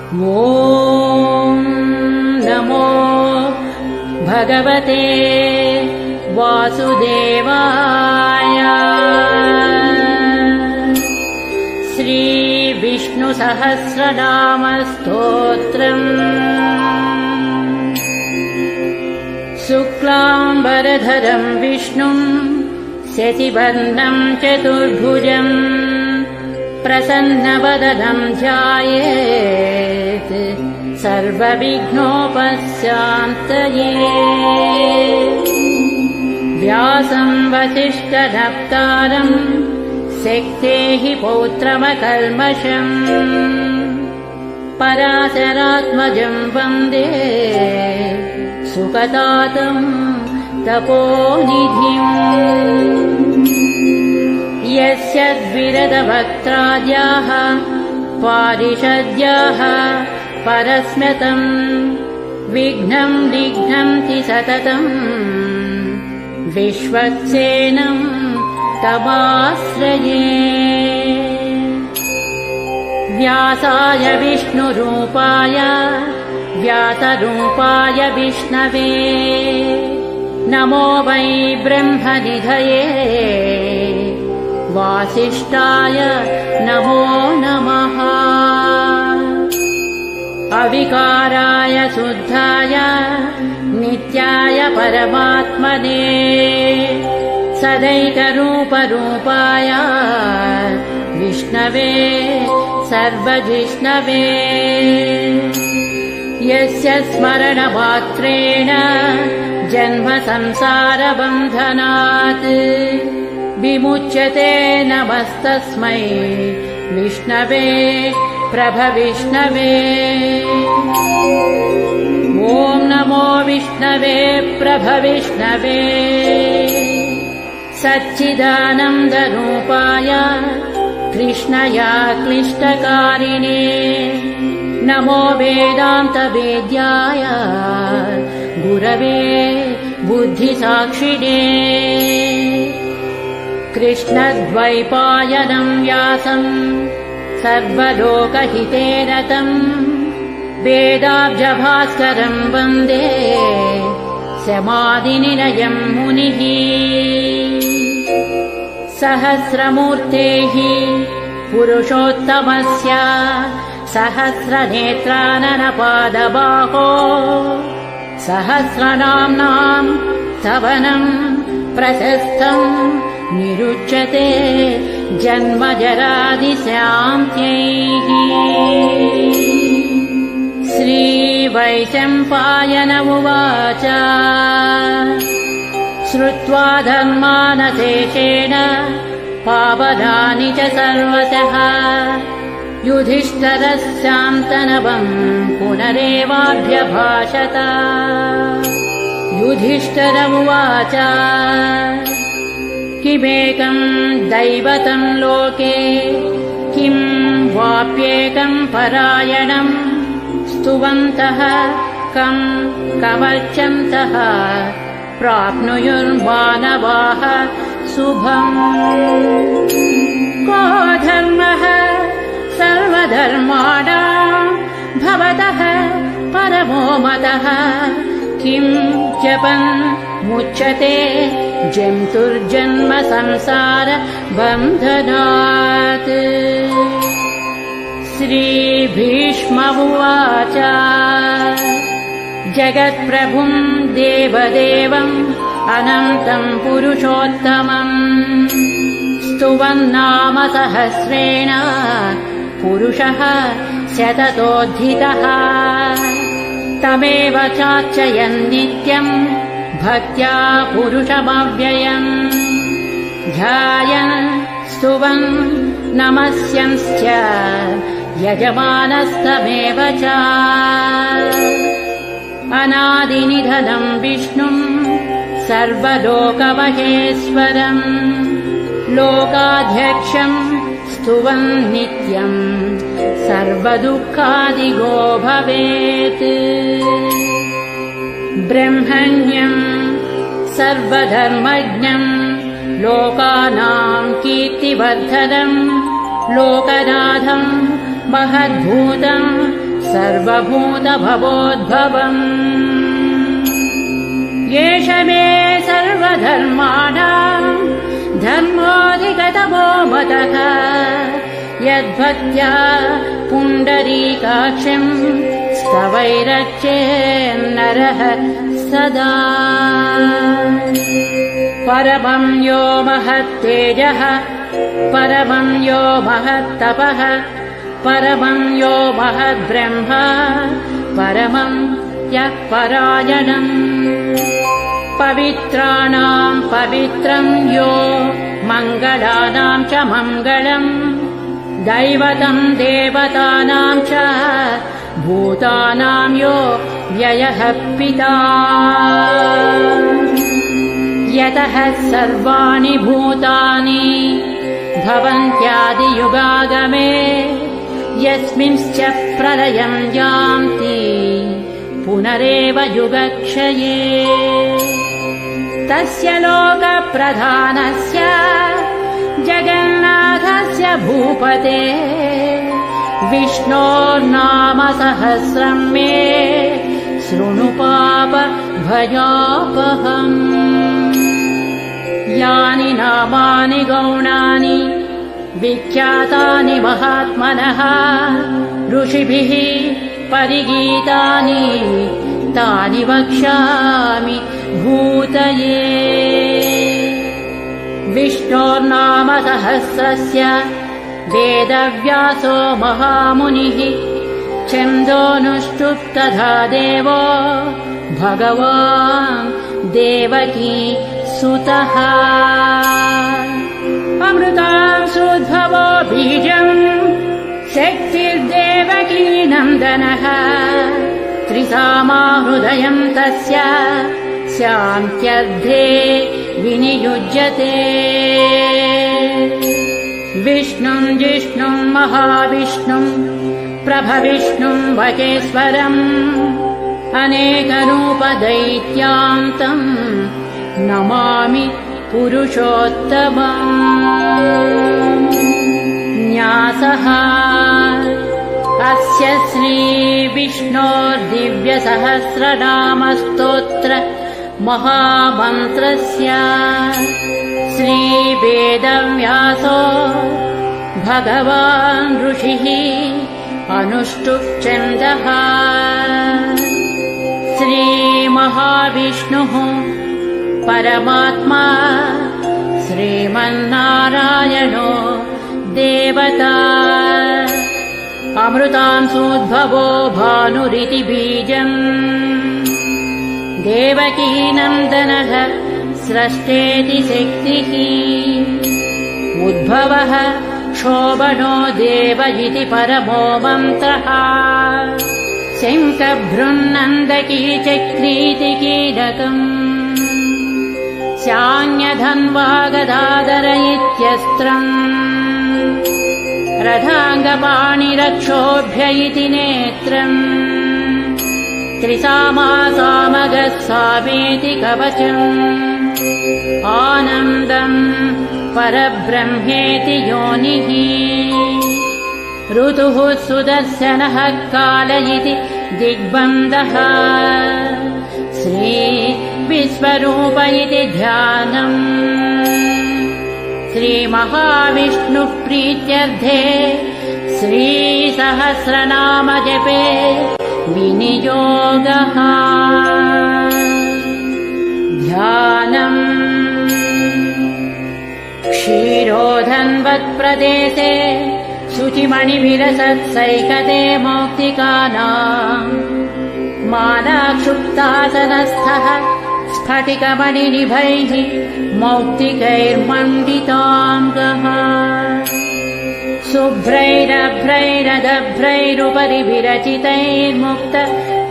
ॐ नमो भगवते वासुदेवाय। श्री विष्णुसहस्रनामस्तोत्रम्। शुक्लाम्बरधरं विष्णुं शशिवर्णं चतुर्भुजं प्रसन्नवदनं ध्यायेत् सर्वविघ्नोपशान्तये। व्यासं वसिष्ठनप्तारं शक्तेः पौत्रमकल्मषम् पराशरात्मजं वन्दे सुखदातं तपोनिधिम्। यस्य द्विरदभक्त्राद्याः पारिषद्याः परस्म्यतं विघ्नं निघ्नन्ति सततम् विश्वक्सेनं तमाश्रये। व्यासाय विष्णुरूपाय व्यासरूपाय विष्णवे नमो वै ब्रह्मनिधये वासिष्ठाय नमो नमः। अविकाराय शुद्धाय नित्याय परमात्मने सदैकरूपरूपाय विष्णवे सर्वजिष्णवे। यस्य स्मरणमात्रेण जन्म संसारबन्धनात् विमुच्यते नमस्तस्मै विष्णवे प्रभविष्णवे। ॐ नमो विष्णवे प्रभविष्णवे। सच्चिदानन्दरूपाय कृष्णया क्लिष्टकारिणे नमो वेदान्तवेद्याय गुरवे बुद्धिसाक्षिणे। कृष्णद्वैपायनं व्यासं सर्वलोकहिते रतं वेदाब्जभास्करं वन्दे समाधिनिलयं मुनिः। सहस्रमूर्तेः पुरुषोत्तमस्य सहस्रनेत्राननपादबाहो सहस्रनाम्नां स्तवनं प्रशस्तं निरुच्यते जन्मजरादिशान्त्यैः। श्रीवैशम्पायन उवाच श्रुत्वा धर्मानशेषेण पावनानि च सर्वशः युधिष्ठिरस्यान्तनवं पुनरेवाभ्यभाषत। युधिष्ठिर उवाच किमेकं दैवतं लोके किं वाप्येकं परायणं स्तुवन्तः कं कमर्चन्तः प्राप्नुयुर्मानवाः शुभम्। को धर्मः सर्वधर्माणां भवतः परमो मतः किं जपन् मुच्यते जन्तुर्जन्म संसार बन्धनात्। श्रीभीष्म उवाच जगत्प्रभुं देवदेवम् अनन्तं पुरुषोत्तमम् स्तुवन्नाम सहस्रेण पुरुषः शततोऽधिकः तमेव चार्चयन् नित्यम् भक्त्या पुरुषमव्ययम् ध्यायन् स्तुवन् नमस्यंश्च यजमानस्तमेव च। अनादिनिधनं विष्णुं सर्वलोकमहेश्वरम् लोकाध्यक्षं स्तुवन् नित्यं सर्वदुःखादिगो भवेत्। ब्रह्मण्यं सर्वधर्मज्ञं लोकानां कीर्तिवर्धनं लोकनाथं महद्भूतं सर्वभूतभवोद्भवम् एष मे सर्वधर्माणां धर्मोऽधिगतमो मतः यद्भक्त्या पुण्डरीकाक्षं स्तवैरर्चेन्नरः सदा परमं यो महत्तेजः परमं यो महत्तपः परमं यो महद्ब्रह्म परमं यः परायणम् पवित्राणां पवित्रं यो मङ्गलानां च मङ्गलम् दैवतं देवतानां च भूतानां यो व्ययः पिता यतः सर्वाणि भूतानि भवन्त्यादियुगागमे यस्मिंश्च प्रलयं यान्ति पुनरेव युगक्षये तस्य लोकप्रधानस्य जगन्नाथस्य भूपते विष्णोर्नाम सहस्रं मे शृणु पापभयापहम् यानि नामानि गौणानि विख्यातानि महात्मनः ऋषिभिः परिगीतानि तानि वक्ष्यामि भूतये विष्णोर्नाम सहस्रस्य वेदव्यासो महामुनिः छन्दोनुष्टुप् तथा देवो भगवान् देवकी सुतः अमृतांशोद्भवो बीजम् शक्तिर्देवकी नन्दनः त्रिसामा हृदयम् तस्य शान्त्यर्धे विनियुज्यते विष्णुम् जिष्णुम् महाविष्णुम् प्रभविष्णुम् वचेश्वरम् अनेकरूपदैत्यान्तम् नमामि पुरुषोत्तमम् न्यासः अस्य श्रीविष्णोर्दिव्यसहस्रनामस्तोत्र महामन्त्रस्य श्रीवेदव्यासो भगवान् ऋषिः अनुष्टुप् छन्दः श्रीमहाविष्णुः परमात्मा श्रीमन्नारायणो देवता अमृतांशोद्भवो भानुरिति बीजम् देवकी नन्दनः स्रष्टेति शक्तिः उद्भवः शोभनो देव इति परमो मन्त्रः शङ्खभृन्नन्दकी चक्रीति कीलकम् शान्यधन्वा गदाधर इत्यस्त्रम् रथाङ्गपाणिरक्षोभ्य इति नेत्रम् त्रिसामा सामगः सामेति कवचम् आनन्दम् परब्रह्मेति योनिः ऋतुः सुदर्शनः काल इति दिग्बन्धः श्रीविश्वरूप इति ध्यानम् श्रीमहाविष्णुः प्रीत्यर्थे श्रीसहस्रनाम जपे विनियोगः ध्यानम् क्षीरोधन्वत्प्रदेशे शुचिमणिविलसत्सैकते मौक्तिकानाम् मालाक्षुप्तासनस्थः स्फटिकमणिनिभैः मौक्तिकैर्मण्डिताङ्गः शुभ्रैरभ्रैरदभ्रैरुपरि विरचितैर्मुक्त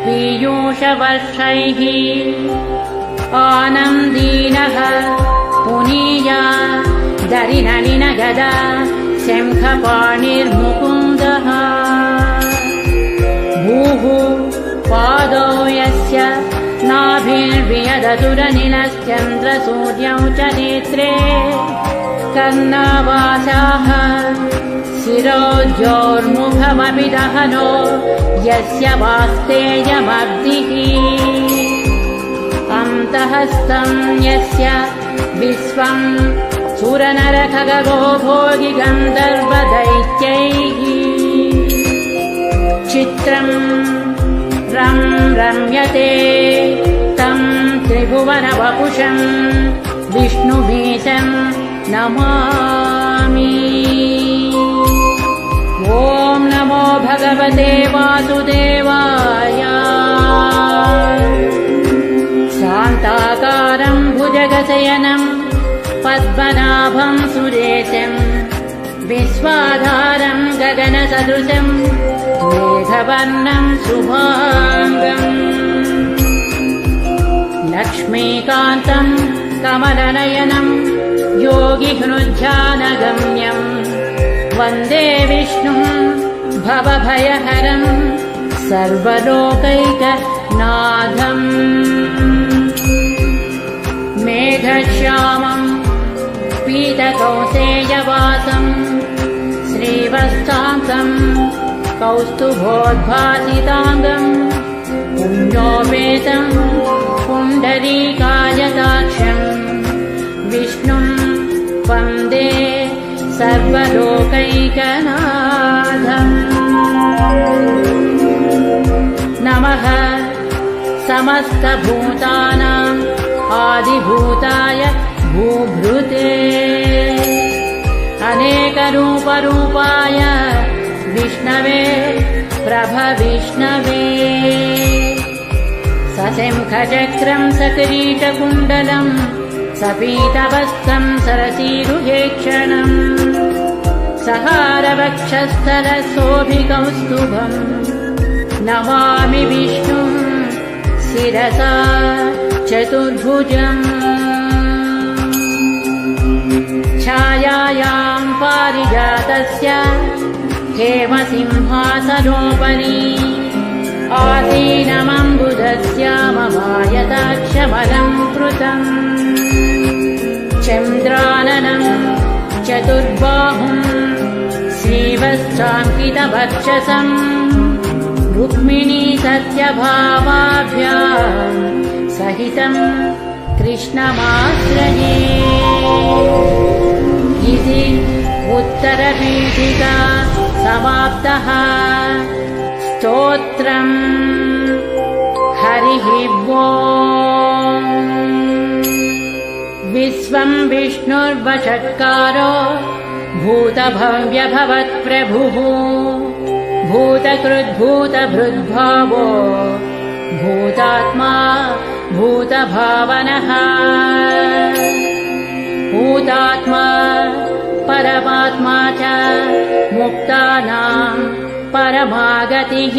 पीयूषवर्षैः आनन्दीनः पुनीया दरिनलिन गदा शङ्खपाणिर्मुकुन्दः भूः पादौ यस्य नाभिर्वियदतुरनिलश्चन्द्रसूर्यौ च नेत्रे कर्णावासाः शिरोज्योर्मुखमपि दहनो यस्य वास्तेयमब्धिः अन्तःस्थं यस्य विश्वं सुरनरखगो भोगि गन्धर्वदैत्यैः चित्रं रम्यते तं त्रिभुवनवपुषं विष्णुमीशं नमामि। ॐ नमो भगवते वासुदेवाय। शान्ताकारं भुजगशयनं पद्मनाभं सुरेशं विश्वाधारं गगनसदृशं मेघवर्णं शुभाङ्गम् लक्ष्मीकान्तं कमलनयनं योगिहृद्ध्यानगम्यं वन्दे विष्णुं भवभयहरं सर्वलोकैकनाथम् मेघश्यामं पीतकौसेयवासं श्रीवत्सांसं कौस्तुभोद्भासिताङ्गं पुण्योपेतं पुण्डरीकायताक्षं विष्णुं वन्दे सर्वलोकैकनाथम्। नमः समस्तभूतानाम् आदिभूताय भूभृते अनेकरूपरूपाय विष्णवे प्रभविष्णवे सशङ्खचक्रं सकिरीटकुण्डलं सपीतवस्त्रं सरसीरुहेक्षणम् सहारवक्षस्थलशोभिकौस्तुभं नमामि विष्णुं शिरसा चतुर्भुजम् छायायां पारिजातस्य हेमसिंहासनोपरि आसीनमम्बुधस्य ममायताक्षमलं कृतम् चन्द्राननं चतुर्बाहुं श्रीवत्साङ्कितवक्षसं रुक्मिणी सत्यभामाभ्यां सहितं कृष्णमाश्रये इति उत्तरपीठिका समाप्तः। स्तोत्रम् हरिः ओम्। विश्वं विष्णुर्वषट्कारो भूतभव्यभवत्प्रभुः भूतकृद्भूतभृद्भावो भूतात्मा भूतभावनः भूतात्मा परमात्मा च मुक्तानां परमागतिः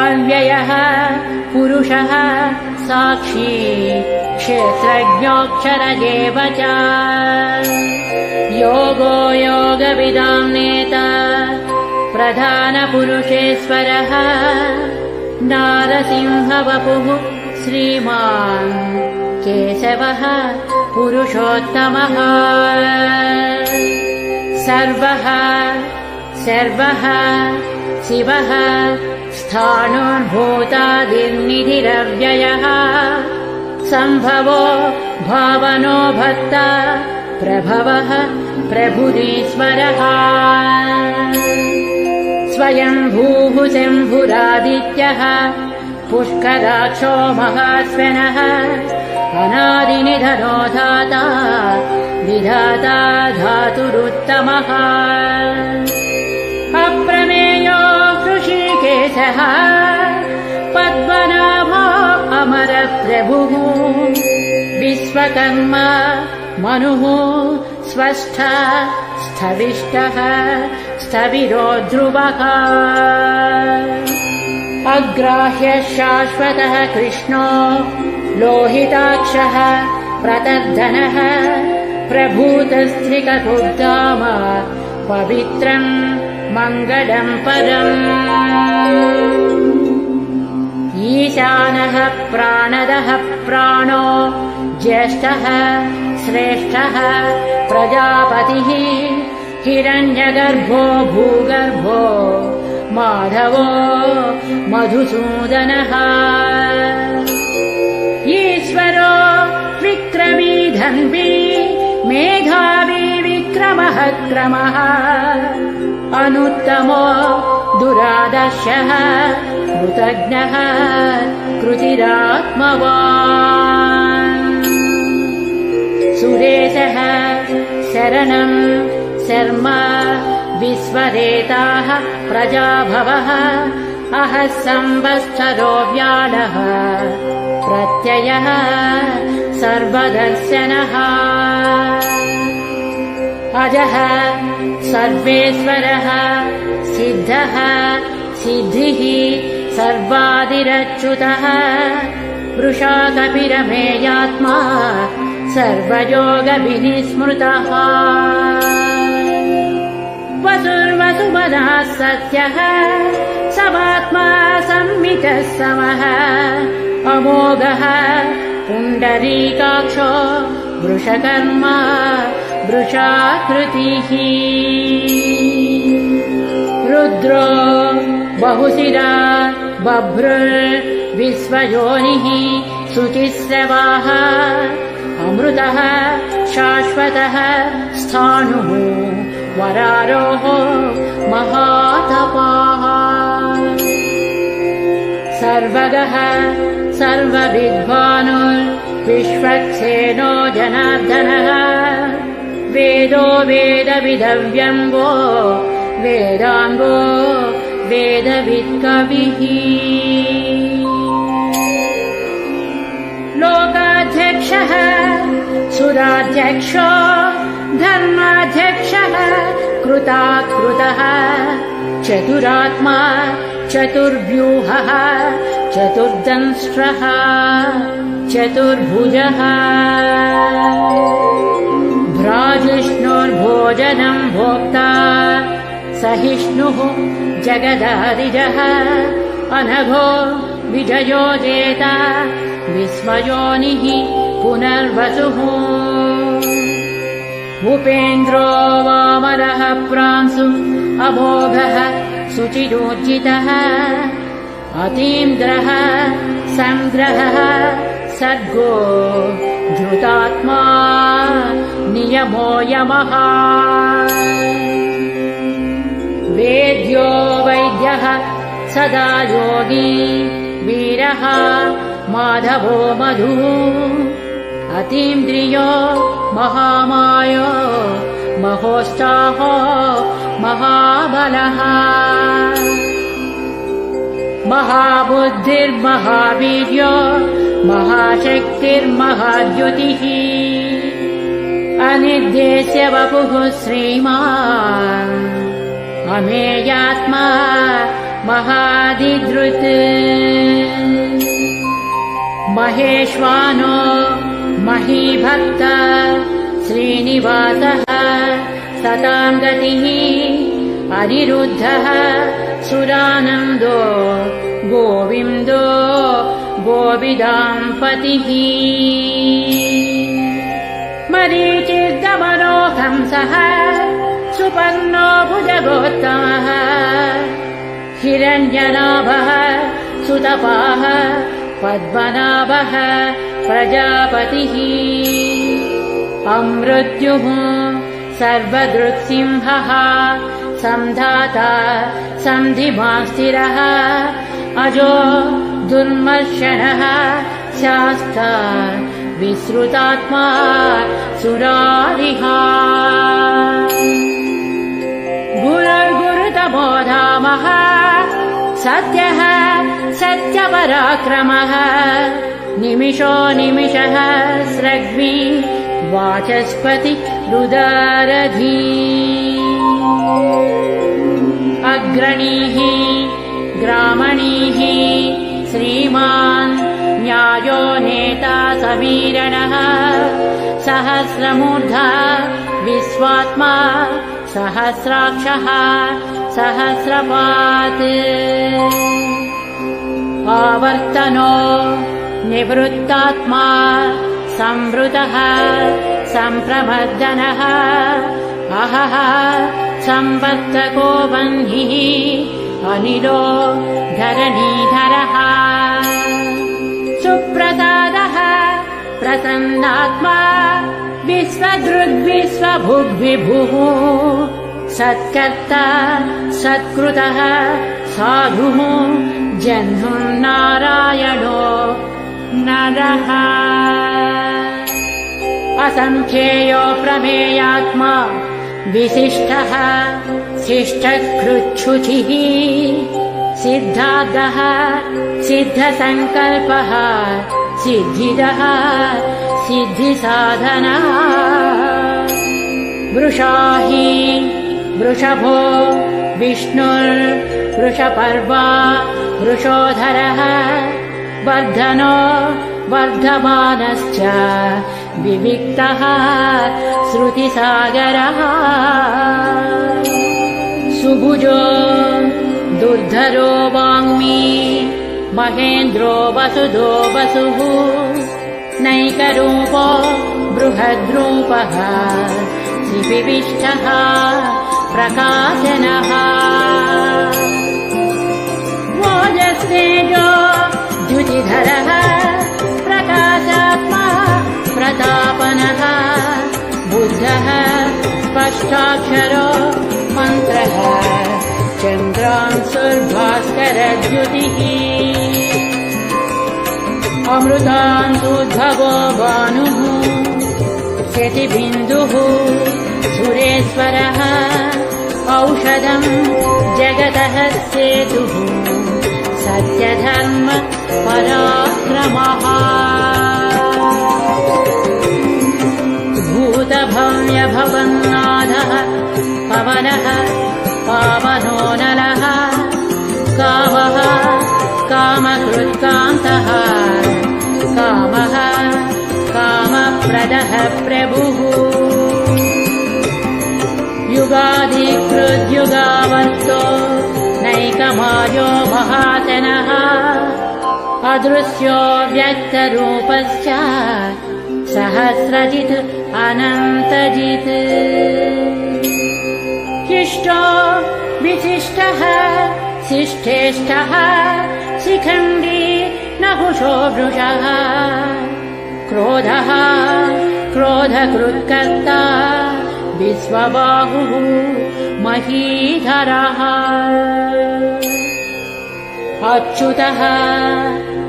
अव्ययः पुरुषः साक्षी क्षेत्रज्ञोऽक्षर एव च योगो योगविदां नेता प्रधानपुरुषेश्वरः नारसिंहवपुः श्रीमान् केशवः पुरुषोत्तमः सर्वः शिवः स्थाणुर्भूतादिर्निधिरव्ययः सम्भवो भावनो भर्ता प्रभवः प्रभुरीश्वरः स्वयंभूः शम्भुरादित्यः पुष्कराक्षो महास्वनः अनादिनिधनो धाता विधाता धातुरुत्तमः अप्रमेयो ऋषिकेशः पद्मनाभो अमरप्रभुः विश्वकर्मा मनुः स्वस्था स्थविष्टः स्थविरो ध्रुवः अग्राह्यः शाश्वतः कृष्णो लोहिताक्षः प्रतर्धनः प्रभूतस्त्रिककुर्धाम पवित्रं मङ्गलं परम् ईशानः प्राणदः प्राणो ज्येष्ठः श्रेष्ठः प्रजापतिः हिरण्यगर्भो भूगर्भो माधवो मधुसूदनः ईश्वरो विक्रमी धन्वी मेधावी विक्रमः क्रमः अनुत्तमो दुरादर्शः कृतज्ञः कृतिरात्मवान् सुरेशः शरणम् शर्म विश्वरेताः प्रजाभवः अहः संवत्सरो व्याळः प्रत्ययः सर्वदर्शनः अजः सर्वेश्वरः सिद्धः सिद्धिः सर्वादिरच्युतः वृषा कपिरमेयात्मा सर्वयोगविनिस्मृतः वसुर्वसुमनः सत्यः समात्मा संमितः समः अमोघः पुण्डरीकाक्षो वृषकर्मा वृषाकृतिः रुद्रो बहुशिरा बभ्रुर्विश्वयोनिः शुचिस्रवाः अमृतः शाश्वतः स्थाणुः वरारोः महातपाः सर्वगः सर्वविद्वानुर्विश्वक्सेनो जनार्दनः वेदो वेदविदव्यङ्गो वेदाङ्गो वेदवित्कविः लोकाध्यक्षः सुराध्यक्षो धर्माध्यक्षः कृताकृतः चतुरात्मा चतुर्व्यूहः चतुर्दंष्ट्रः चतुर्भुजः भ्राजिष्णुर्भोजनम् भोक्ता सहिष्णुः जगदादिजः अनघो विजयो जेता विस्मयोनिः पुनर्वसुः भूपेन्द्रो वामरः प्रांशु अमोघः शुचिरोज्जितः अतीन्द्रः संग्रहः सर्गो धृतात्मा नियमो यमः वेद्यो वैद्यः सदा योगी वीरः माधवो मधुः अतीन्द्रियो महामायो महोत्साहो महाबलः महाबुद्धिर्महावीर्यो महाशक्तिर्महाद्युतिः अनिर्देश्य वपुः श्रीमान् अमेयात्मा महादिधृत् महेश्वानो महीभक्त श्रीनिवासः सतां गतिः अनिरुद्धः सुरानन्दो गोविन्दो गोविदाम्पतिः मरीचिर्दमनो कंसः सुपर्णो भुजगोत्तमः हिरण्यनाभः सुतपाः पद्मनाभः प्रजापतिः अमृत्युः सर्वदृक्सिंहः संधाता सन्धिमास्थिरः अजो दुर्मर्षणः शास्ता विश्रुतात्मा सुरारिः गुरुर्गुरुतमो धामः सत्यः सत्यपराक्रमः निमिषो निमिषः स्रग्वी वाचस्पति रुदारधी अग्रणीः ग्रामणीः श्रीमान् न्यायो नेता समीरणः सहस्रमूर्धा विश्वात्मा सहस्राक्षः सहस्रपात् आवर्तनो निवृत्तात्मा संवृतः संप्रमर्दनः अहः संवर्तको वह्निः अनिलो धरणीधरः सुप्रसादः प्रसन्नात्मा विश्वदृग्विश्वभुग्विभुः सत्कर्ता सत्कृतः साधुः जह्नुर्नारायणो नरः असंख्येयो प्रमेयात्मा विशिष्टः शिष्टकृच्छुचिः सिद्धार्थः सिद्धसङ्कल्पः सिद्धिदः सिद्धिसाधनः वृषाहि वृषभो विष्णुर्वृषपर्वा वृषोधरः वर्धनो वर्धमानश्च विविक्तः श्रुतिसागरः सुभुजो दुर्धरो वाङ्मी महेन्द्रो वसुधो वसुः नैकरूपो बृहद्रूपः श्रीविविष्टः प्रकाशनः ओजस्तेजो द्युतिधरः प्रकाशात्मा प्रतापनः बुद्धः स्पष्टाक्षरो मन्त्रः चन्द्रांशुर्भास्करद्युतिः अमृतांशुद्भवो भानुः शतिबिन्दुः सुरेश्वरः औषधम् जगतः सेतुः सत्यधर्म पराक्रमः भूतभव्यभवन्नाथः पवनः पावनो नलः कामः कामकृत्कान्तः कामः कामप्रदः प्रभुः युगाधिकृद्युगावर्तो नैकमायो महातनः अदृश्यो व्यक्तरूपश्च सहस्रजित् अनन्तजित् शिष्टो विशिष्टः शिष्टेष्टः शिखण्डी नहुषो वृषः क्रोधः क्रोधकृत्कर्ता विश्वबाहुः महीधरः अच्युतः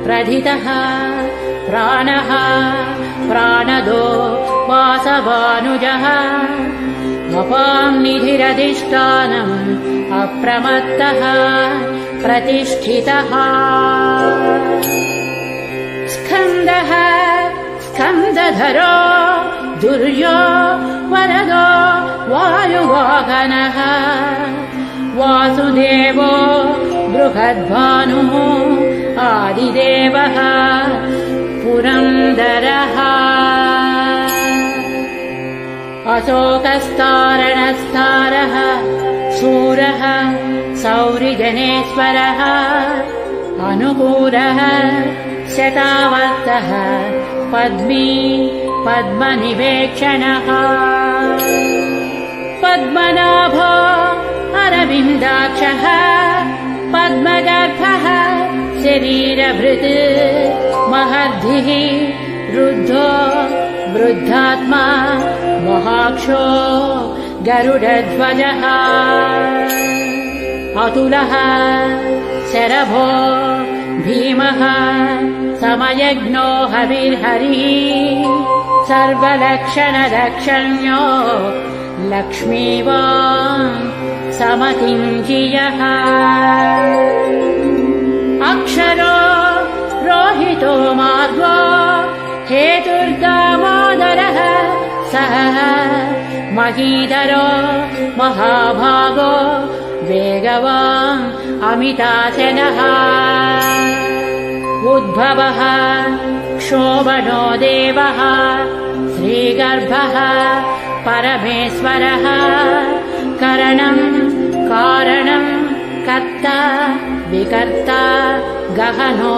प्रथितः प्राणः प्राणदो वासवानुजः अपां निधिरधिष्ठानम् अप्रमत्तः प्रतिष्ठितः स्कन्दः स्कन्दधरो दुर्यो वरदो वायुवाहनः वासुदेवो बृहद्भानुः आदिदेवः पुरन्दरः अशोकस्तारणस्तारः शूरः सौरिजनेश्वरः अनुकूलः शतावर्तः पद्मी पद्मनिवेक्षणः पद्मनाभो अरविन्दाक्षः पद्मगर्भः शरीरभृत् महर्धिः रुद्धो वृद्धात्मा महाक्षो गरुडध्वजः अतुलः शरभो भीमः समयज्ञो हविर्हरिः सर्वलक्षणरक्षण्यो लक्ष्मीवान् समतिञ्जियः अक्षरो रोहितो मार्गो हेतुर्दामोदरः सः महीधरो महाभागो वेगवान् अमिताशनः उद्भवः क्षोभनो देवः श्रीगर्भः परमेश्वरः करणम् कारणम् कर्ता विकर्ता गहनो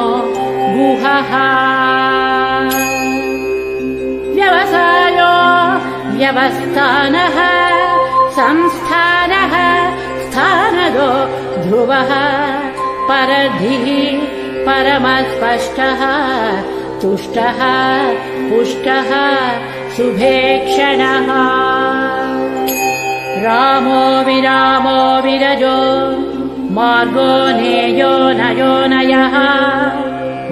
गुहः व्यवसायो व्यवस्थानः संस्थानः स्थानदो ध्रुवः परधिः परमस्पष्टः तुष्टः पुष्टः शुभेक्षणः रामो विरामो विरजो मार्गो नेयो नयो नयः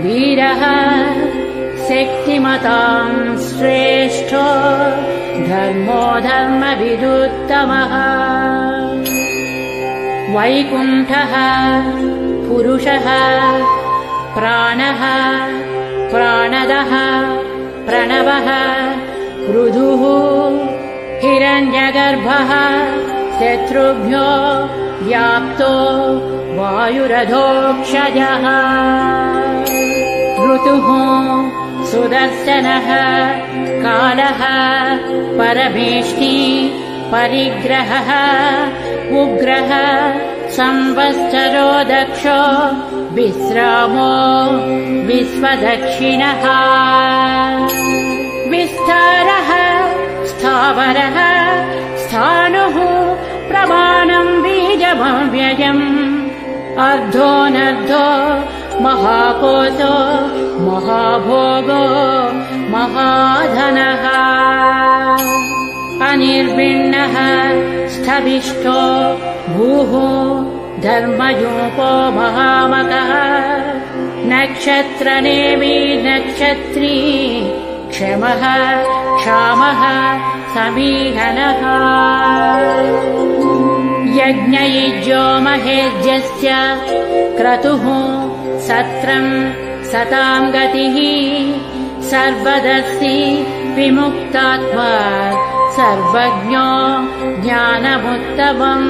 वीरः शक्तिमतां श्रेष्ठो धर्मो धर्मविदुत्तमः वैकुण्ठः पुरुषः प्राणः प्राणदः प्रणवः पृथुः हिरण्यगर्भः शत्रुभ्यो व्याप्तो वायुरधोक्षजः ऋतुः सुदर्शनः कालः परमेष्टि परिग्रहः उग्रः संवत्सरो दक्षो विश्रामो विश्वदक्षिणः विस्तारः स्थावरः स्थाणुः प्रमाणं बीजमव्ययम् अर्धोऽनर्धो महाकोशो महाभोगो महाधनः अनिर्विण्णः स्थविष्ठो भूः धर्मयूपो महामकः नक्षत्रनेमि नक्षत्री क्षमः क्षामः समीहनः यज्ञयुज्यो महेज्यस्य क्रतुः सत्रं सतां गतिः सर्वदर्शी विमुक्तात्मा सर्वज्ञो ज्ञानमुत्तमम्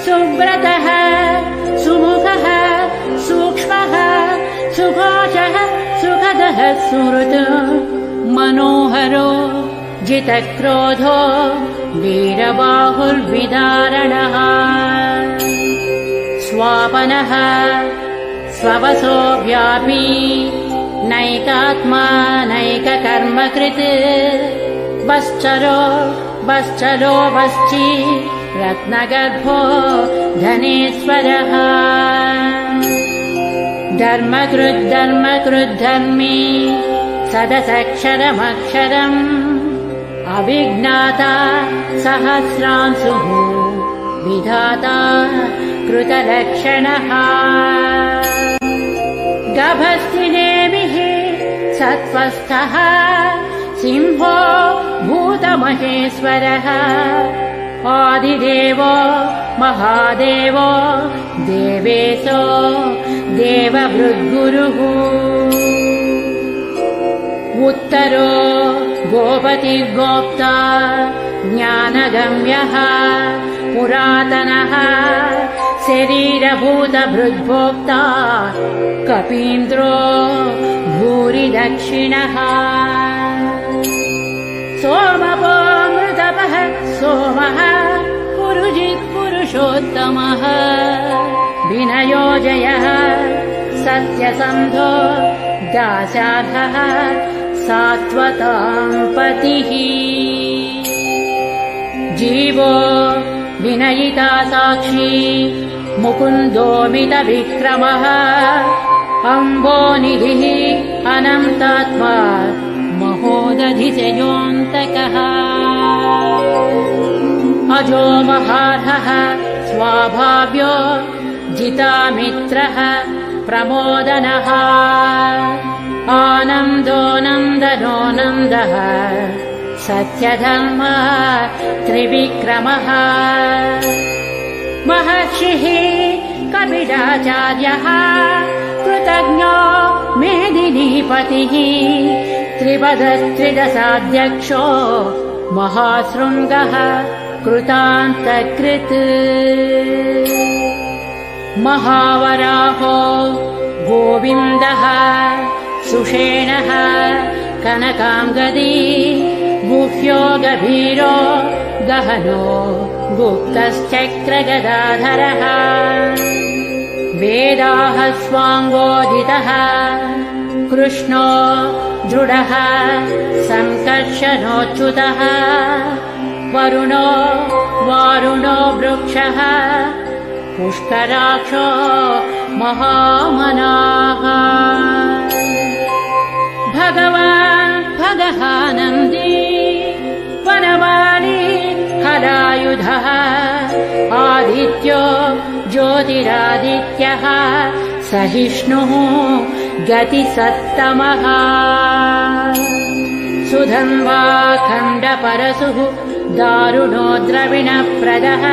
सुव्रतः सुमुखः सूक्ष्मः सुभाषः सुखदः सुहृत् मनोहरो जितक्रोधो वीरबाहुर्विदारणः स्वापनः स्ववसो व्यापी नैकात्मा नैककर्मकृत् वश्चरो वश्ची रत्नगर्भो धनेश्वरः धर्मकृद्धर्मी सदसक्षरमक्षरम् अविज्ञाता सहस्रांशुः विधाता कृतलक्षणः गभस्तिनेमिः सत्त्वस्थः सिंहो भूतमहेश्वरः आदिदेवो महादेवो देवेशो देवभृद्गुरुः उत्तरो गोपतिर्गोप्ता ज्ञानगम्यः पुरातनः शरीरभूतभृद्भोक्ता कपीन्द्रो भूरिदक्षिणः सोमपोऽमृतपः सोमः पुरुषोत्तमः विनयो जयः सत्यसन्धो दाशार्हः सात्वतां पतिः जीवो विनयिता साक्षी मुकुन्दोमितविक्रमः अम्बोनिधिः अनन्तात्मा महोदधिशयोऽन्तकः अजो महार्हः स्वाभाव्यो जितामित्रः प्रमोदनः आनन्दो नन्दनो नन्दः सत्यधर्म त्रिविक्रमः महर्षिः कपिलाचार्यः कृतज्ञो मेदिनीपतिः त्रिपदस्त्रिदशाध्यक्षो महाशृङ्गः कृतान्तकृत् महावराहो गोविन्दः सुषेणः कनकाङ्गदी गुह्यो गभीरो गहनो गुप्तश्चक्रगदाधरः वेदाः स्वाङ्गोदितः कृष्णो दृढः सङ्कर्षणोच्युतः वरुणो वारुणो वृक्षः पुष्कराक्षो महामनाः भगवान् भगहानन्दी वनमाली हलायुधः आदित्यो ज्योतिरादित्यः सहिष्णुः गतिसत्तमः सुधन्वा खण्डपरशुः दारुणो द्रविणप्रदः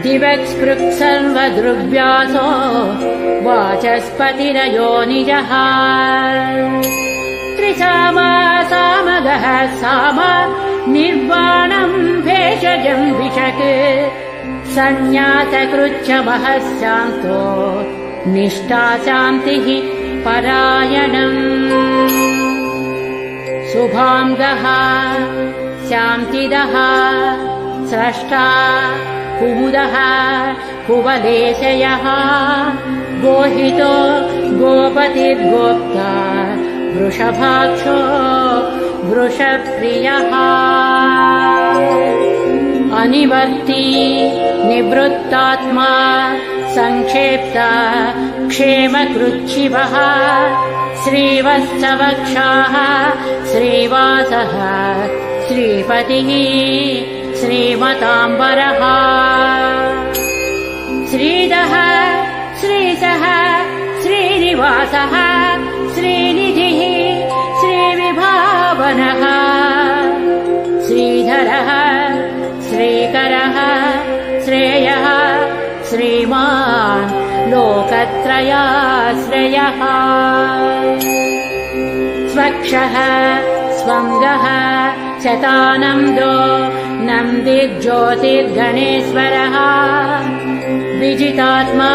दिवक्स्पृक्सर्वदृग्व्यासो वाचस्पतिरयो निजः त्रिसामा सामगः साम निर्वाणम् भेषजम् विशक् सन्न्यासकृच्छमः शान्तो निष्ठा शान्तिः परायणम् शुभाङ्गः शान्तिदः स्रष्टा कुमुदः कुवलेशयः गोहितो गोपतिर्गोप्ता वृषभाक्षो वृषप्रियः अनिवर्ती निवृत्तात्मा संक्षेप्ता क्षेमकृच्छिवः श्रीवत्सवक्षाः श्रीवासः श्रीपतिः श्रीमताम्बरः श्रीदः श्रीसः श्रीनिवासः श्रीनिधिः श्रीविभावनः श्रीधरः श्रीकरः श्रेयः श्रीमान् लोकत्रयाश्रयः स्वक्षः स्वङ्गः शतानन्दो नन्दिज्योतिर्गणेश्वरः विजितात्मा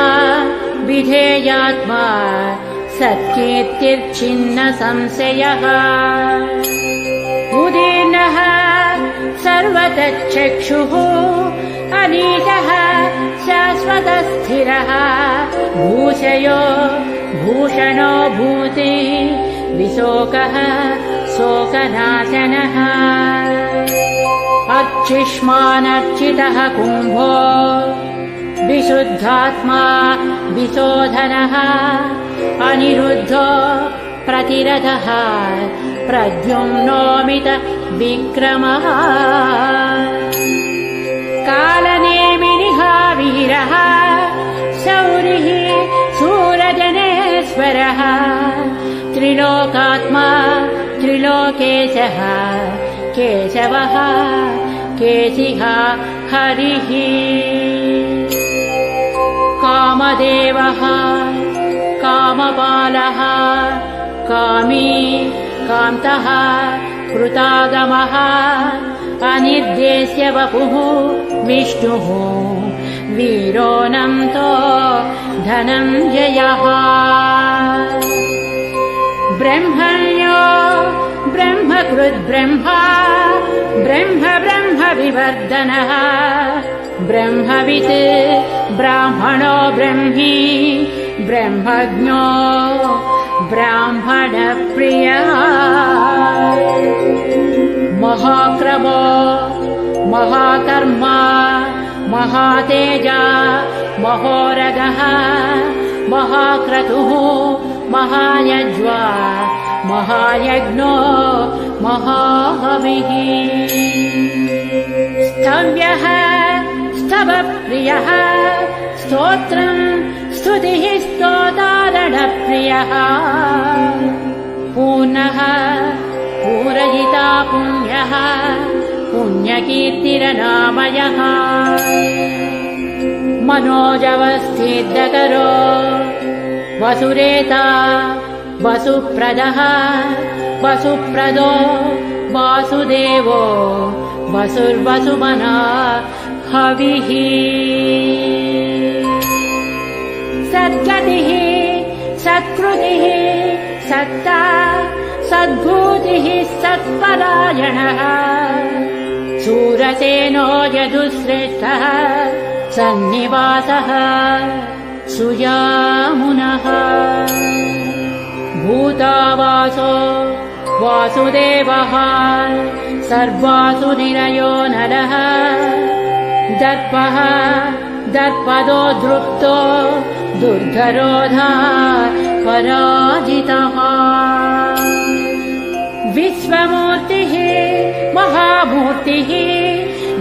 विधेयात्मा सत्कीर्तिर्छिन्न संशयः उदीर्णः सर्वतश्चक्षुः अनीतः शाश्वतस्थिरः भूषयो भूषणो भूति विशोकः शोकनाशनः अर्चिष्मानर्चितः कुम्भो विशुद्धात्मा विशोधनः अनिरुद्धो प्रतिरथः प्रद्युम्नोमित विक्रमः कालनेमिनिः वीरः शौरिः शूरजनेश्वरः त्रिलोकात्मा त्रिलोकेशः केशवः केशिः हरिः कामदेवः कामपालः कामी कान्तः कृतागमः अनिर्देश्य वपुः विष्णुः वीरोऽनन्तो धनञ्जयः ब्रह्मण्यो ब्रह्मकृद्ब्रह्मा ब्रह्म ब्रह्म विवर्धनः ब्रह्मवित् ब्राह्मणो ब्रह्मी ब्रह्मज्ञो ब्राह्मणप्रियः महाक्रमो महाकर्मा महातेजा महोरगः महाक्रतुः महायज्वा महायज्ञो महाहविः स्तव्यः स्तवप्रियः स्तोत्रम् स्तुतिः स्तोतारणप्रियः पूर्णः पूरयिता पुण्यः पुण्यकीर्तिरनामयः मनोजवस्थितकरो वसुरेता वसुप्रदः वसुप्रदो वासुदेवो वसुर्वसुमना हविः सद्गतिः सत्कृतिः सत्ता सद्भूतिः सत्परायणः शूरसेनो यदुश्रेष्ठः सन्निवासः सुयामुनः भूतावासो वासुदेवः सर्वासु निरयो नरः दर्पः दर्पदो दृप्तो दुर्धरोधा पराजितः विश्वमूर्तिः महामूर्तिः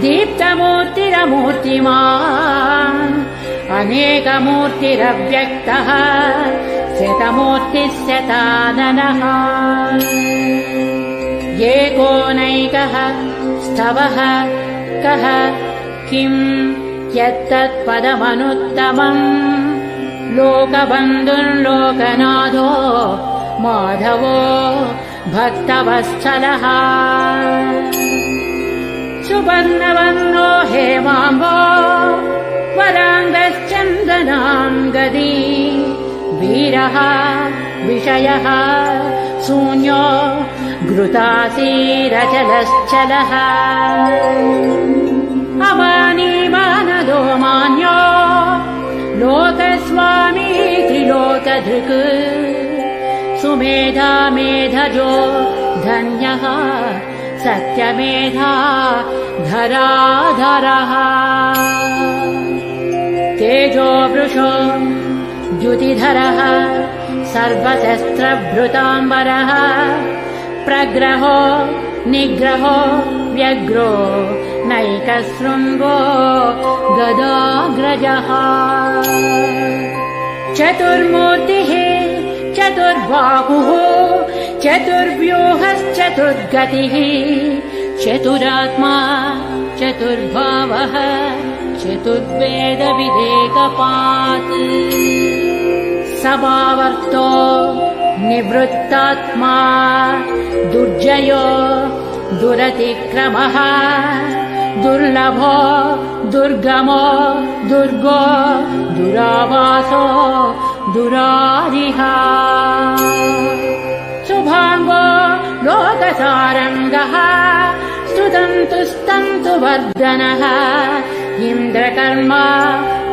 दीप्तमूर्तिरमूर्तिमान् अनेकमूर्तिरव्यक्तः शतमूर्तिः शताननः एकोनैकः स्तवः कः किं यत्तत्पदमनुत्तमम् लोकबन्धुर्लोकनाथो माधवो भक्तवत्सलः सुवर्णवर्णो हेमाम्बो वराङ्गश्चन्दनाङ्गदी वीरः विषयः शून्यो घृतासीरचलश्चलः अमानीमानदो मान्यो लोकस्वामी त्रिलोकधृक् सुमेधा मेधजो धन्यः सत्यमेधा धराधरः तेजो वृषो द्युतिधरः सर्वशस्त्रभृताम्बरः प्रग्रहो निग्रहो व्यग्रो नैकशृङ्गो गदाग्रजः चतुर्मूर्तिः चतुर्बाहुः चतुर्व्यूहश्चतुर्गतिः चतुरात्मा चतुर्भावः चतुर्वेदविदेकपात् समावर्तो निवृत्तात्मा दुर्जयो दुरतिक्रमः दुर्लभो दुर्गमो दुर्गो दुरावासो दुरारिः शुभाङ्गो लोकसारङ्गः स्तुतन्तु वर्धनः इन्द्रकर्मा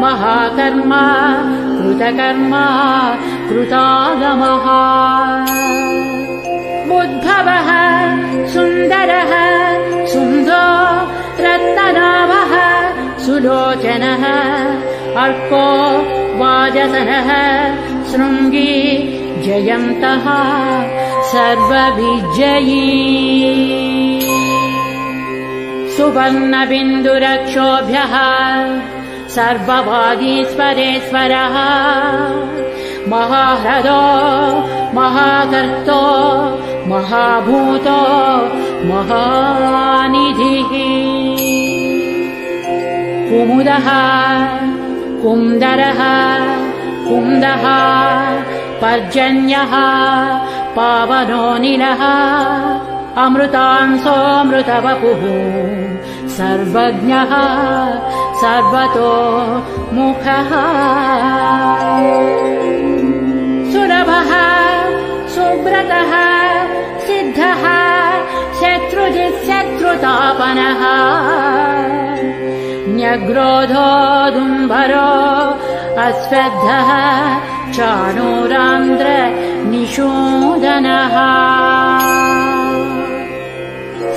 महाकर्मा कृतकर्मा कृतागमः उद्भवः सुन्दरः सुन्दो रत्ननाभः सुलोचनः अर्को वाजसनः शृङ्गी जयन्तः सर्वविजयी सुवर्णबिन्दुरक्षोभ्यः सर्ववागीश्वरेश्वरः महाह्रदो महाकर्तो महाभूतो महानिधिः कुमुदः कुन्दरः कुन्दः पर्जन्यः पावनोऽनिलः अमृतांसोऽमृतवपुः सर्वज्ञः सर्वतो मुखः सुलभः सुव्रतः सिद्धः शत्रुजित्शत्रुतापनः न्यग्रोधोदुम्बरो अश्वत्थः चाणूरान्द्र निषूदनः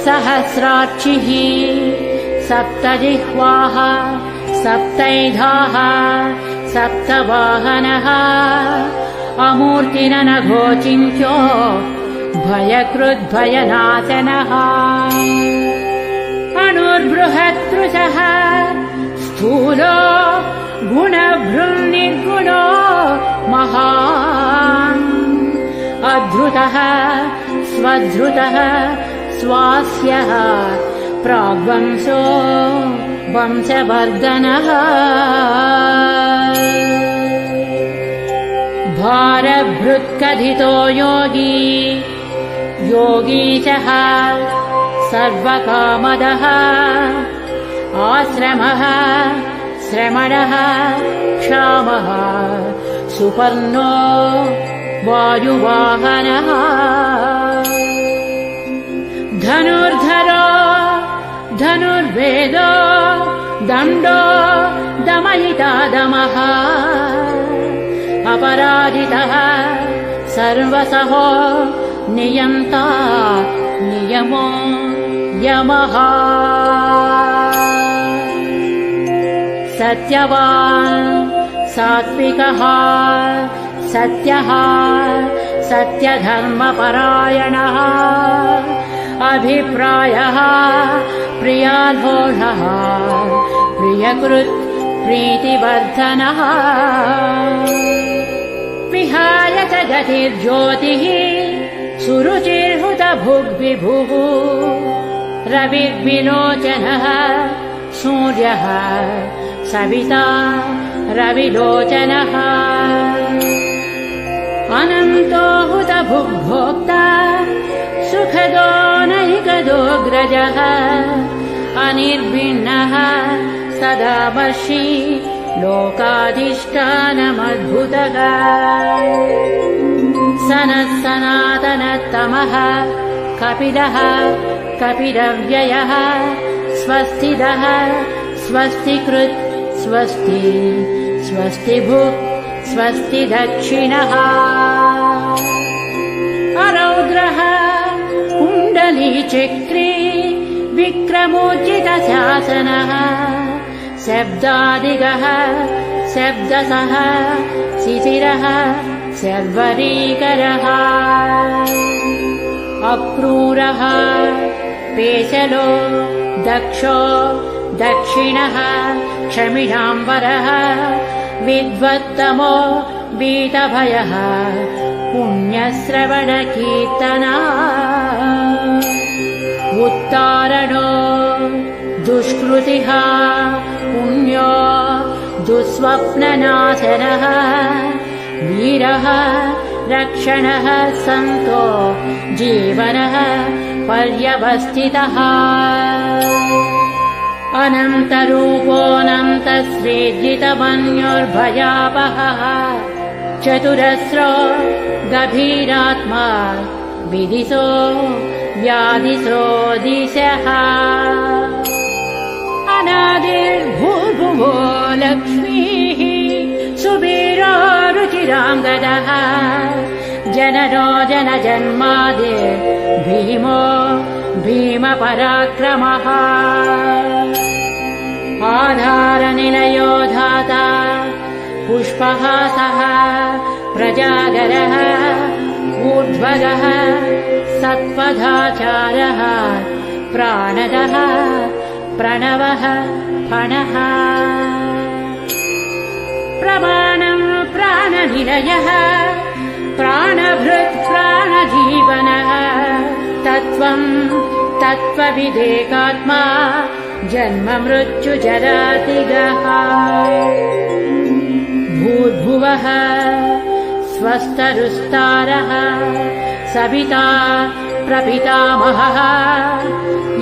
सहस्रार्चिः सप्तजिह्वाः सप्तैधाः सप्तवाहनः अमूर्तिरनघोचिन्त्यो भयकृद्भयनाशनः अणुर्बृहत्कृशः स्थूलो गुणभृन्निर्गुणो महान् अधृतः स्वधृतः स्वास्यः प्राग्वंशो वंशवर्धनः भारभृत्कथितो योगी योगीशः सर्वकामदः आश्रमः श्रमणः क्षामः सुपर्णो वायुवाहनः धनुर्धरो धनुर्वेदो दण्डो दमयिता दमः अपराजितः सर्वसहो नियन्ता नियमो यमः सत्यवान् सात्विकः सत्यः सत्यधर्मपरायणः अभिप्रायः प्रियालोढः प्रियकृत् प्रीतिवर्धनः विहाय च गतिर्ज्योतिः सुरुचिर्हुतभुग्विभुः रविर्विलोचनः सूर्यः सविता रविलोचनः अनन्तो हुतभुग्भोक्ता सुखदो नैकदोऽग्रजः अनिर्भिन्नः सदावर्षी लोकाधिष्ठानमद्भुतः सनः सनातनतमः कपिलः कपिलव्ययः स्वस्तिदः स्वस्तिकृत् स्वस्ति स्वस्तिभुक् स्वस्ति दक्षिणः अरौद्रः कुण्डलीचक्री विक्रमोज्जितशासनः शब्दादिगः शब्दसः शिशिरः शर्वरीकरः अक्रूरः पेशलो दक्षो दक्षिणः क्षमिणाम्बरः विद्वत्तमो वीतभयः पुण्यश्रवणकीर्तना उत्तारणो दुष्कृतिः पुण्यो दुःस्वप्ननाशनः वीरः रक्षणः सन्तो जीवनः पर्यवस्थितः अनन्तरूपोऽनन्तश्रीजितमन्योर्भयापहः चतुरस्रो गभीरात्मा विदिशो व्याधिसो दिशः अनादिर्भूर्भुवो लक्ष्मीः सुवीरो रुचिराङ्गदः जननो जनजन्मादिर् भीमो भीमपराक्रमः आधारनिलयो धाता पुष्पहासः प्रजागरः ऊर्ध्वगः सत्पथाचारः प्राणदः प्रणवः फणः प्रमाणम् प्राणनिलयः प्राणभृत् प्राणजीवनः तत्त्वम् तत्त्वविदेकात्मा जन्म मृत्युजरातिगः भूर्भुवः स्वस्तरुस्तारः सविता प्रपितामहः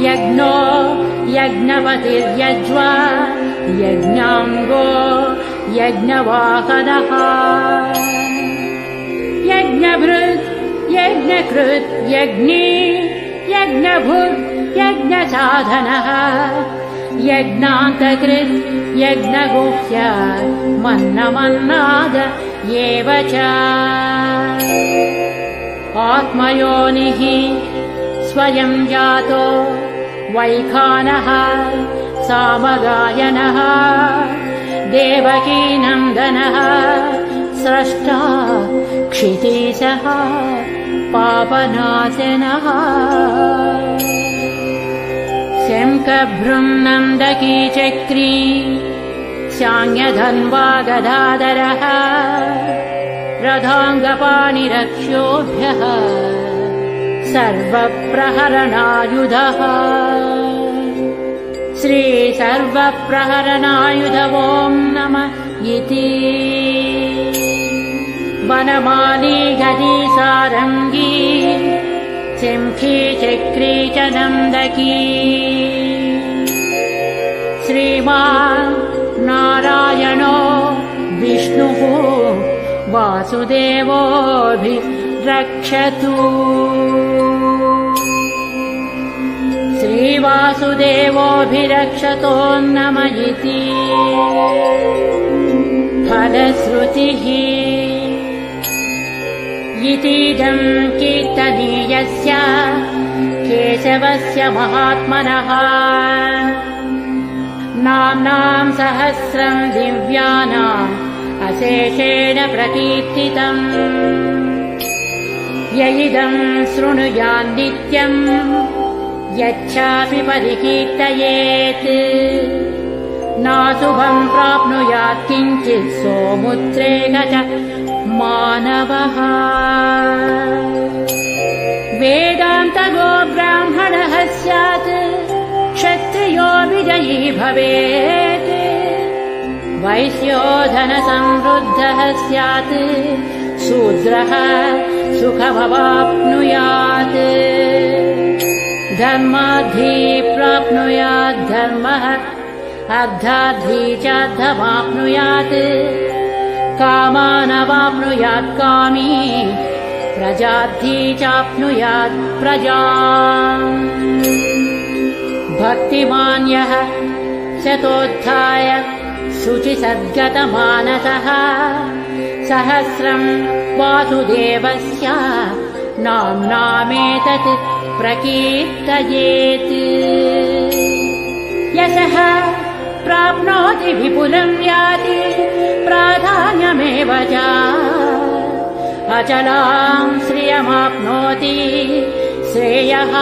यज्ञो यज्ञपतिर्यज्वा यज्ञाङ्गो यज्ञवाहनः यज्ञभृत् यज्ञकृत् यज्ञी यज्ञभुक् यज्ञसाधनः यज्ञान्तकृत् यज्ञगुह्य मन्नमन्नाद एव च आत्मयोनिः स्वयं जातो वैखानः सामगायनः देवकीनन्दनः स्रष्टा क्षितीशः पापनाशनः शङ्खभृङ्नन्दकी चक्री शाङ्गधन्वा गदाधरः रथाङ्गपाणिरक्ष्योभ्यः सर्वप्रहरणायुधः श्रीसर्वप्रहरणायुध ॐ नमः इति वनमाली गदी सारङ्गी शङ्खी चक्री च नन्दकी श्रीमान् नारायणो विष्णुः वासुदेवोऽभिरक्षतु श्रीवासुदेवोऽभिरक्षतो नम इति फलश्रुतिः इतीदं कीर्तनीयस्य केशवस्य महात्मनः नाम्नां सहस्रं दिव्यानाम् अशेषेण प्रकीर्तितम् य इदं शृणुयान् नित्यम् यच्चापि परिकीर्तयेत् नाशुभं प्राप्नुयात् किञ्चित् सोमुद्रेक च मानवः वेदान्तगो ब्राह्मणः स्यात् क्षत्रियो विजयी भवेत् वैश्यो धनसमृद्धः स्यात् शूद्रः सुखमवाप्नुयात् धर्मार्थी प्राप्नुयात् धर्मः अर्थार्थी च अर्थमाप्नुयात् कामानवाप्नुयात् कामी प्रजार्थी चाप्नुयात् प्रजाम् भक्तिमान् यः शतोत्थाय शुचिसद्गतमानसः सहस्रं वासुदेवस्य नाम्नामेतत् प्रकीर्तयेत् यशः प्राप्नोति विपुलं याति प्राधान्यमेव च अचलां श्रियमाप्नोति श्रेयः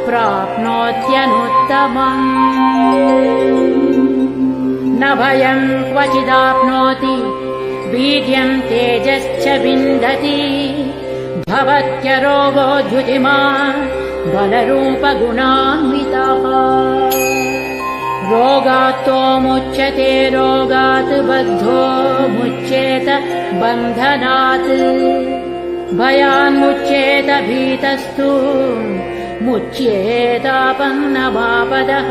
प्राप्नोत्यनुत्तमम् न भयं क्वचिदाप्नोति वीर्यं तेजश्च विन्दति भवत्यरोगो द्युतिमान् बलरूपगुणान्वितः रोगात्तो मुच्यते रोगात् बद्धो मुच्येत बन्धनात् भयान्मुच्येत भीतस्तु मुच्येतापन्नमापदः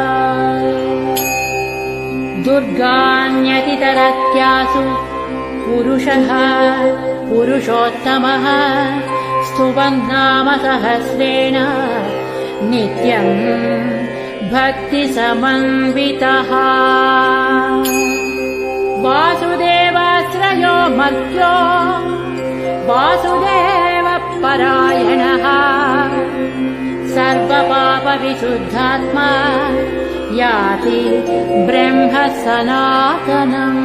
दुर्गान्यतितरत्यासु पुरुषः पुरुषोत्तमः स्तुवन्नाम सहस्रेण नित्यम् भक्तिसमन्वितः वासुदेवाश्रयो मर्त्यो वासुदेवपरायणः सर्वपापविशुद्धात्मा याति ब्रह्म सनातनम्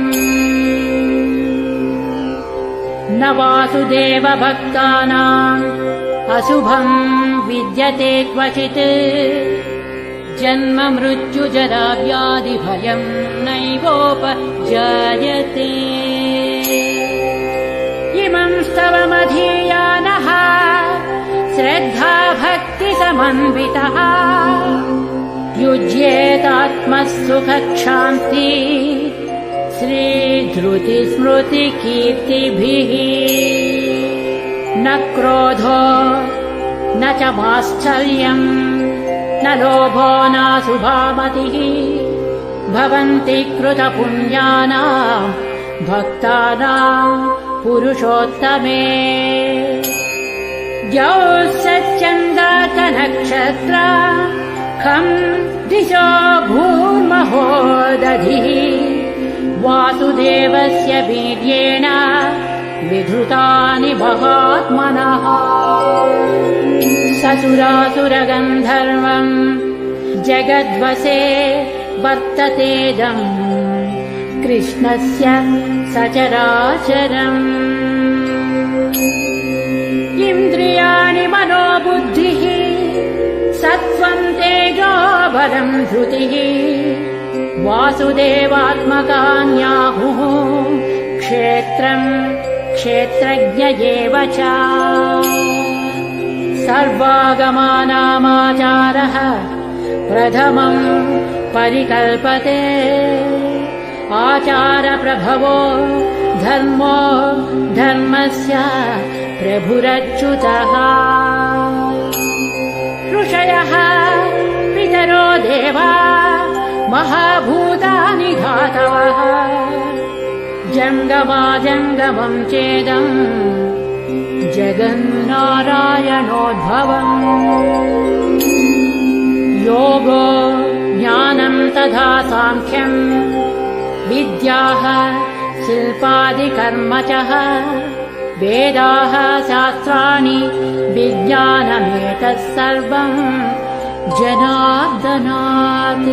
न वासुदेवभक्तानाम् अशुभम् विद्यते क्वचित् जन्म मृत्युजराव्याधिभयम् नैवोपजायते इमं स्तवमधीयानः श्रद्धा भक्तिसमन्वितः युज्येतात्मसुखक्षान्ति श्रीधृतिस्मृतिकीर्तिभिः न क्रोधो न च माश्चर्यम् न लोभो नाशुभामतिः भवन्ति कृतपुण्यानाम् भक्तानाम् पुरुषोत्तमे द्यौः सच्चन्द्रार्कनक्षत्रा खम् दिशो भूर्महो दधिः वासुदेवस्य वीर्येण विधृतानि महात्मनः ससुरासुरगन्धर्वम् जगद्वसे वर्ततेदम् कृष्णस्य सचराचरम् इन्द्रियाणि मनोबुद्धिः सत्त्वं तेजो बलं धृतिः वासुदेवात्मकान्याहुः क्षेत्रं क्षेत्रज्ञ एव च सर्वागमानामाचारः प्रथमं परिकल्पते आचारप्रभवो धर्मो धर्मस्य प्रभुरच्युतः ऋषयः पितरो देवा महाभूतानि धातवः जङ्गमाजङ्गमं चेदम् जगन्नारायणोद्भवम् योगो ज्ञानं तथा साङ्ख्यम् विद्याः शिल्पादिकर्म च वेदाः शास्त्राणि विज्ञानमेतत् सर्वं जनार्दनात्।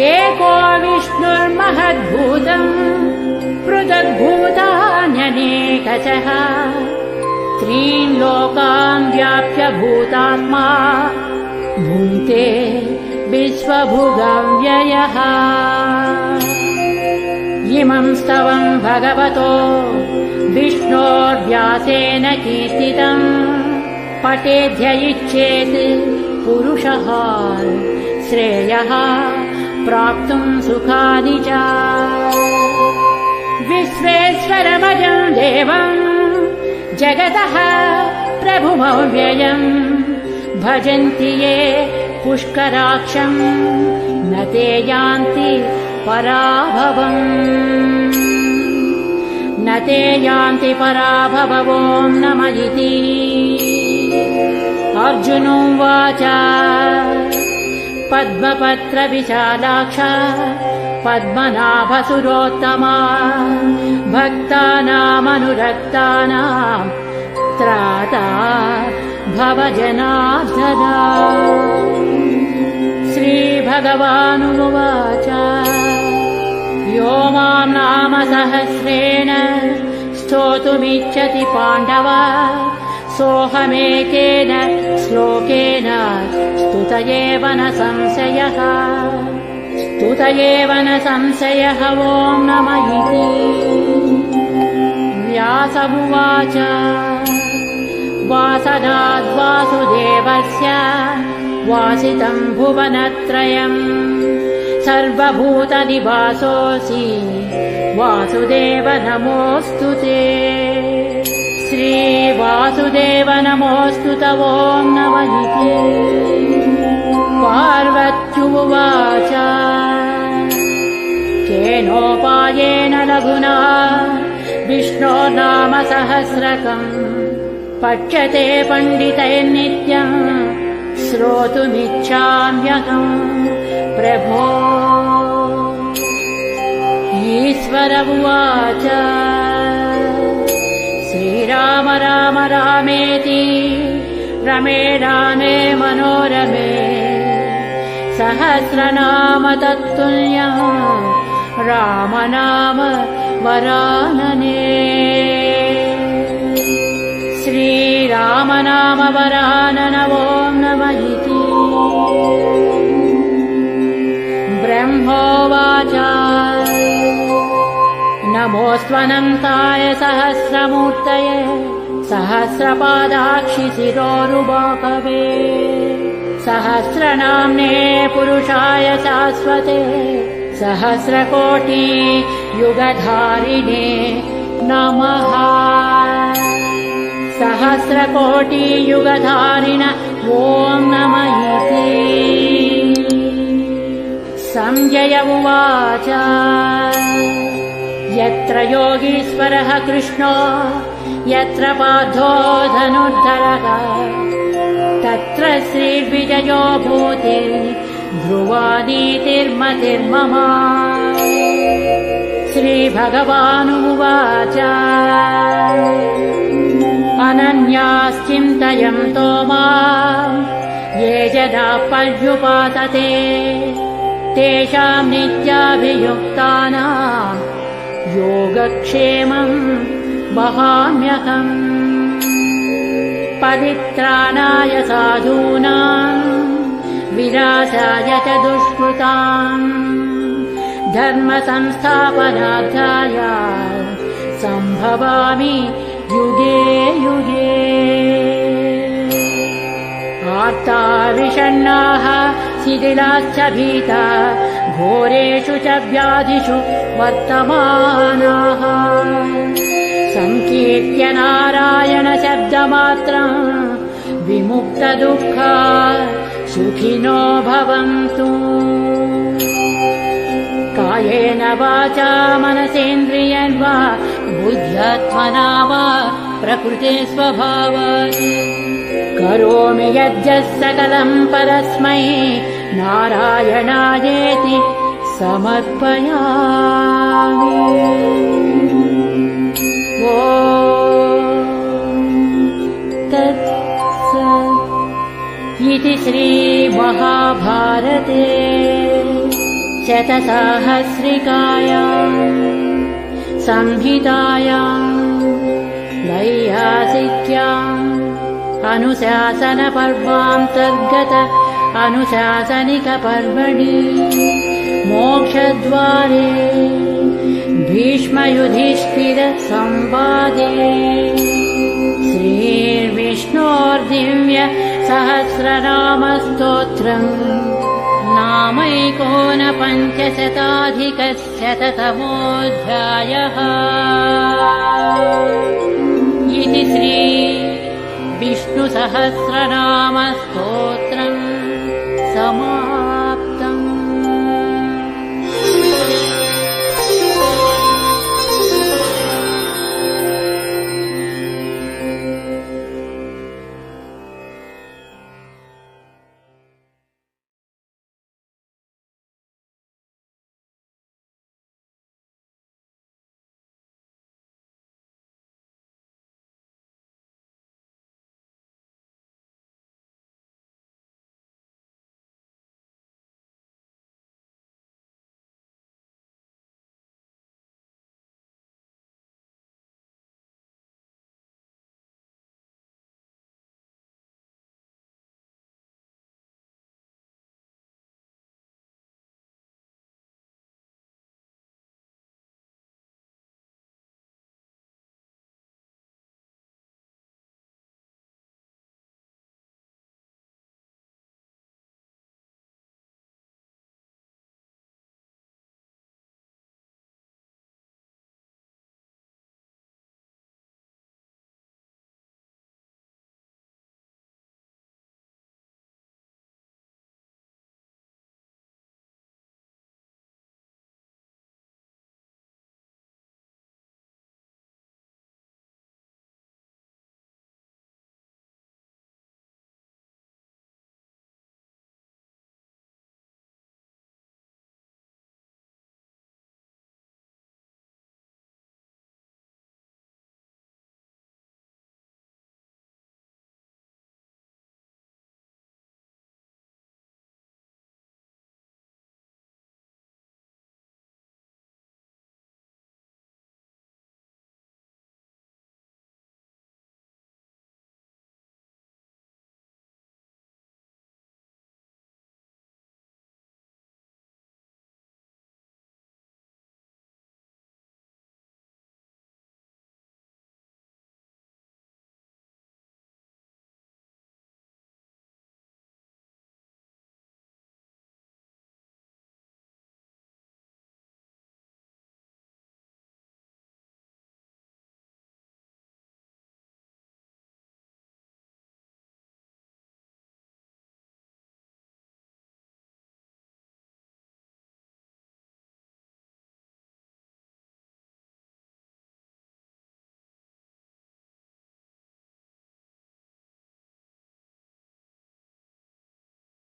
एको विष्णुर्महद्भूतम् पृथग्भूतान्यनेकशः त्रीन् लोकान् व्याप्य भूतात्मा भुङ्क्ते विश्वभुगव्ययः। इमं स्तवं भगवतो विष्णोर्व्यासेन कीर्तितम् पठेद्य इच्छेत् पुरुषः श्रेयः प्राप्तुं सुखानि च। विश्वेश्वरमजं देवं जगतः प्रभुमव्ययम् भजन्ति ये पुष्कराक्षं न ते यान्ति पराभवम्। न ते यान्ति पराभवो नमः इति। अर्जुनोवाच पद्मपत्रविशालाक्ष पद्मनाभसुरोत्तमा भक्तानामनुरक्तानां त्राता भव जनार्दना। श्रीभगवानुवाच यो मां नाम सहस्रेण स्तोतुमिच्छति पाण्डव सोऽहमेकेन श्लोकेन स्तुत एव न संशयः। स्तुत एव न संशयः। ॐ नमः इति। व्यास उवाच वासनाद् वासुदेवस्य वासितं भुवनत्रयम् सर्वभूतनिवासोऽसि वासुदेव नमोऽस्तु ते। श्रीवासुदेव नमोऽस्तु ते। ॐ नमः इति। पार्वत्युवाच केनोपायेन लघुना विष्णोर्नाम सहस्रकम् पठ्यते पण्डितैर्नित्यम् श्रोतुमिच्छाम्यहम् प्रभो। ईश्वर उवाच श्रीराम राम रामेति रमे रामे मनोरमे सहस्रनाम तत्तुल्यम् राम नाम वरानने। श्रीराम नाम वरानन। ॐ नमः इति। ब्रह्मोवाच नमोऽस्त्वनन्ताय सहस्रमूर्तये सहस्रपादाक्षि शिरोरुबाहवे सहस्रनाम्ने पुरुषाय शाश्वते सहस्रकोटि युगधारिणे नमः। सहस्रकोटि युगधारिण। ॐ नमः इति। संजय उवाच यत्र योगीश्वरः कृष्णो यत्र पार्थो धनुर्धरः तत्र श्रीविजयो भूति ध्रुवा नीतिर्मतिर्मम। श्रीभगवानुवाच अनन्याश्चिन्तयन्तो माम् ये जनाः पर्युपासते तेषां नित्याभियुक्तानां योगक्षेमं वहाम्यहम्। परित्राणाय साधूनां विनाशाय च दुष्कृताम् धर्मसंस्थापनार्थाय सम्भवामि युगे युगे। आर्ता विषण्णाः शिथिलाश्च भीता घोरेषु च व्याधिषु वर्तमानाः संकीर्त्य नारायण शब्दमात्रं विमुक्तदुःखा सुखिनो भवन्तु। कायेन वाचा मनसेन्द्रियर्वा बुद्ध्यात्मना वा प्रकृते स्वभावात् करोमि यद्यत् सकलं परस्मै नारायणायेति समर्पयामि। शतसाहस्रिकायाम् संहितायाम् वैयासिक्याम् अनुशासनपर्वान्तर्गत अनुशासनिकपर्वणि मोक्षद्वारे भीष्मयुधिष्ठिरसंवादे श्रीर्विष्णोर्दिव्य सहस्रनामस्तोत्रम् नामैकोनपञ्चशताधिकशततमोऽध्यायः। इति श्री विष्णुसहस्रनामस्तोत्रम्